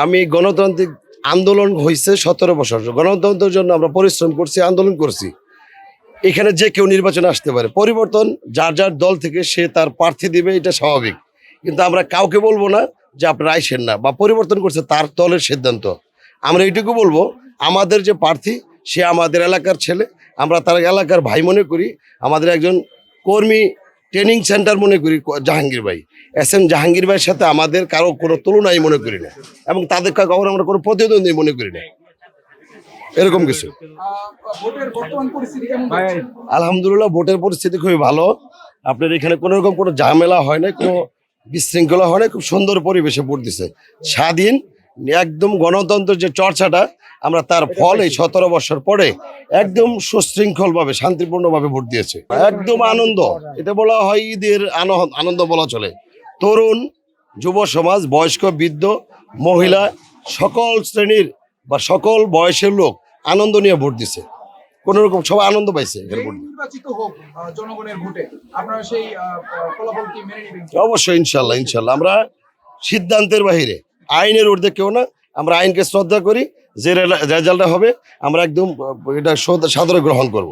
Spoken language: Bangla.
আমি গণতান্ত্রিক আন্দোলন হয়েছে 17 বছর। গণতন্ত্রের জন্য আমরা পরিশ্রম করছি, আন্দোলন করছি। এখানে যে কেউ নির্বাচনে আসতে পারে, পরিবর্তন যার যার দল থেকে সে তার প্রার্থী দিবে, এটা স্বাভাবিক। কিন্তু আমরা কাউকে বলবো না যে আপনারা আইসেন না, বা পরিবর্তন করছে তার দলের সিদ্ধান্ত। আমরা এইটুকু বলবো, আমাদের যে প্রার্থী সে আমাদের এলাকার ছেলে, আমরা তার এলাকার ভাই মনে করি। আমাদের একজন কর্মী ট্রেনিং সেন্টার মনে করি জাহাঙ্গীর ভাই, SM জাহাঙ্গীর ভাইয়ের সাথে আমাদের কারো কোনো তুলনাই মনে করি না, এবং তাদের কখনো আমরা কোনো প্রতিদ্বন্দ্বী মনে করি না, এরকম কিছু। ভোটের বর্তমান পরিস্থিতি কেমন দেখছেন? আলহামদুলিল্লাহ, ভোটের পরিস্থিতি খুবই ভালো। আপনার এখানে কোনো রকম কোনো ঝামেলা হয় না, কোনো বিশৃঙ্খলা হয় না, খুব সুন্দর পরিবেশে ভোট দিছে। স্বাধীন, একদম গণতন্ত্রের যে চর্চাটা, আমরা তার ফল এই 17 বছর পরে একদম সুশৃঙ্খলভাবে শান্তিপূর্ণভাবে ভোট দিয়েছে। একদম আনন্দ, এটা বলা হয় ঈদের আনন্দ বলা চলে। তরুণ, যুব সমাজ, বয়স্ক, বৃদ্ধ, মহিলা, সকল শ্রেণীর বা সকল বয়সের লোক আনন্দ নিয়ে ভোট দিছে। কোন রকম সবাই আনন্দ পাইছে এখানে ভোট দিয়ে। নির্বাচিত হোক জনগণের ভোটে আপনারা সেই ফলাফল কি মেনে নেবেন? অবশ্যই, ইনশাল্লাহ ইনশাল্লাহ। আমরা সিদ্ধান্তের বাহিরে, আইনের ঊর্ধ্বে কেউ না। আমরা আইনকে শ্রদ্ধা করি, যে রেজাল্টটা হবে আমরা একদম এটা সাদরে গ্রহণ করব।